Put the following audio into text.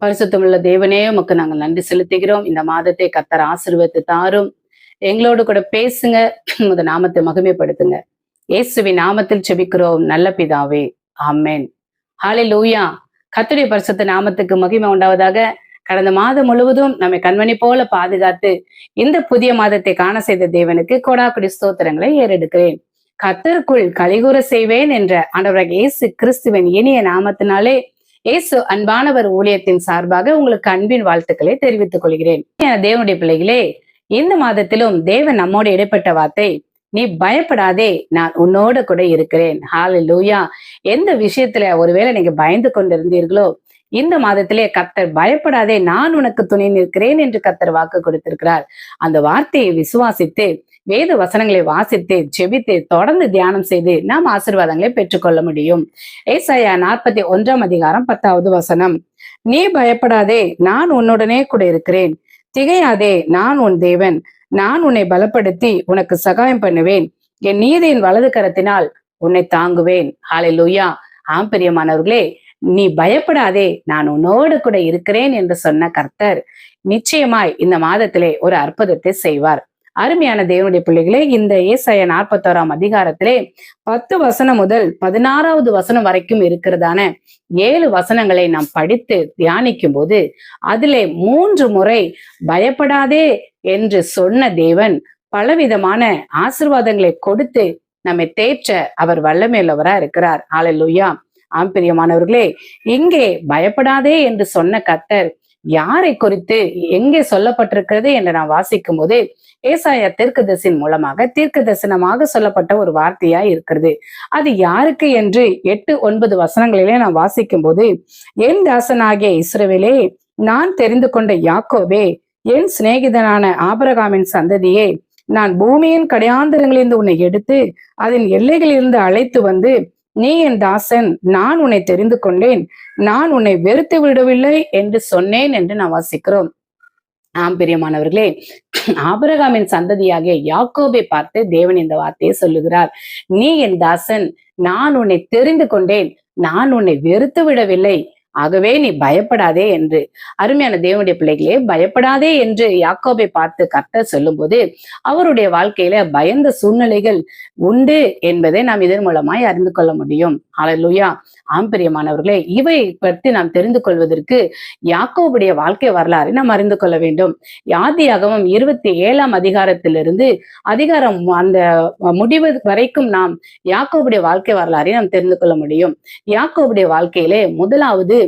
பரிசுத்தமுள்ள தேவனே உமக்கு நாங்கள் நன்றி செலுத்துகிறோம். இந்த மாதத்தை கர்த்தர் ஆசீர்வதித்து தாரும். எங்களோடு கூட பேசுங்க. உமது நாமத்தை மகிமைப்படுத்துங்க. இயேசுவின் நாமத்தில் செபிக்கிறோம் நல்ல பிதாவே, ஆமென். ஹalleluya. கர்த்தருடைய பரிசுத்த நாமத்துக்கு மகிமை உண்டாவதாக. கடந்த மாதம் முழுவதும் நம்மை கண்மணி போல பாதுகாத்து இந்த புதிய மாதத்தை காண செய்த தேவனுக்கு கொடாக்குடி ஸ்தோத்திரங்களை ஏறெடுக்கிறேன். கர்த்தருக்குள் கலிகூற செய்வேன் என்ற ஆண்டவராகிய இயேசு கிறிஸ்துவின் இனிய நாமத்தினாலே இயேசு அன்பானவர் ஊழியத்தின் சார்பாக உங்களுக்கு அன்பின் வாழ்த்துக்களை தெரிவித்துக் கொள்கிறேன். தேவனுடைய பிள்ளைகளே, இந்த மாதத்திலும் தேவன் நம்மோடு இடைப்பட்ட வார்த்தை, நீ பயப்படாதே, நான் உன்னோட கூட இருக்கிறேன். ஹalleluya. எந்த விஷயத்துல ஒருவேளை நீங்க பயந்து கொண்டிருந்தீர்களோ, இந்த மாதத்திலே கர்த்தர் பயப்படாதே, நான் உனக்கு துணை நிற்கிறேன் என்று கர்த்தர் வாக்கு கொடுத்திருக்கிறார். அந்த வார்த்தையை விசுவாசித்து வேத வசனங்களை வாசித்து ஜெபித்து தொடர்ந்து தியானம் செய்து நாம் ஆசீர்வாதங்களை பெற்றுக்கொள்ள முடியும். ஏசாயா 41 10வது வசனம், நீ பயப்படாதே, நான் உன்னுடனே கூட இருக்கிறேன். திகையாதே, நான் உன் தேவன். நான் உன்னை பலப்படுத்தி உனக்கு சகாயம் பண்ணுவேன். என் நீதியின் வலது கரத்தினால் உன்னை தாங்குவேன். ஹalleluya. ஆம் பிரியமானவர்களே, நீ பயப்படாதே, நான் உன்னோடு கூட இருக்கிறேன் என்று சொன்ன கர்த்தர் நிச்சயமாய் இந்த மாதத்திலே ஒரு அற்புதத்தை செய்வார். அருமையான தேவனுடைய பிள்ளைகளே, இந்த ஏசாயா 41 10 வசனம் முதல் 16வது வசனம் வரைக்கும் இருக்கிறதான 7 வசனங்களை நாம் படித்து தியானிக்கும் போது அதிலே 3 முறை பயப்படாதே என்று சொன்ன தேவன் பலவிதமான ஆசீர்வாதங்களை கொடுத்து நம்மை தேற்ற அவர் வல்லமையுள்ளவரா இருக்கிறார். ஹalleluya. ஆம் பிரியமானவர்களே, இங்கே பயப்படாதே என்று சொன்ன கர்த்தர் யாரை குறித்து எங்கே சொல்லப்பட்டிருக்கிறது என்று நான் வாசிக்கும் போது ஏசாயா தீர்க்கதரிசியின் மூலமாக தீர்க்க தரிசனமாக சொல்லப்பட்ட ஒரு வார்த்தையா இருக்கிறது. அது யாருக்கு என்று 8-9 வசனங்களிலே நான் வாசிக்கும் போது, என் தாசனாகிய இஸ்ரவேலே, நான் தெரிந்து கொண்ட யாக்கோபே, என் சிநேகிதனான ஆபிரகாமின் சந்ததியே, நான் பூமியின் கடையாந்தரங்களிலிருந்து உன்னை எடுத்து அதன் எல்லைகளிலிருந்து அழைத்து வந்து, நீ என் தாசன், நான் உன்னை தெரிந்து கொண்டேன், நான் உன்னை வெறுத்து விடவில்லை என்று சொன்னேன் என்று நான் வாசிக்கிறோம். ஆம் பிரியமானவர்களே, ஆபிரகாமின் சந்ததியாகிய யாக்கோபை பார்த்து தேவன் இந்த வார்த்தையை சொல்லுகிறார். நீ என் தாசன், நான் உன்னை தெரிந்து கொண்டேன், நான் உன்னை வெறுத்து விடவில்லை, ஆகவே நீ பயப்படாதே என்று. அருமையான தேவனுடைய பிள்ளைகளே, பயப்படாதே என்று யாக்கோபை பார்த்து கர்த்தர் சொல்லும் போது அவருடைய வாழ்க்கையில பயந்த சூழ்நிலைகள் உண்டு என்பதை நாம் இதன் மூலமாய் அறிந்து கொள்ள முடியும். ஹalleluya. ஆம் பிரியமானவர்களே, இவை பற்றி நாம் தெரிந்து கொள்வதற்கு யாக்கோபுடைய வாழ்க்கை வரலாறு நாம் அறிந்து கொள்ள வேண்டும். ஆதியாகமம் 27 அதிகாரம் அந்த முடிவு வரைக்கும் நாம் யாக்கோபுடைய வாழ்க்கை வரலாறை நாம் தெரிந்து கொள்ள முடியும். யாக்கோபுடைய வாழ்க்கையிலே முதலாவது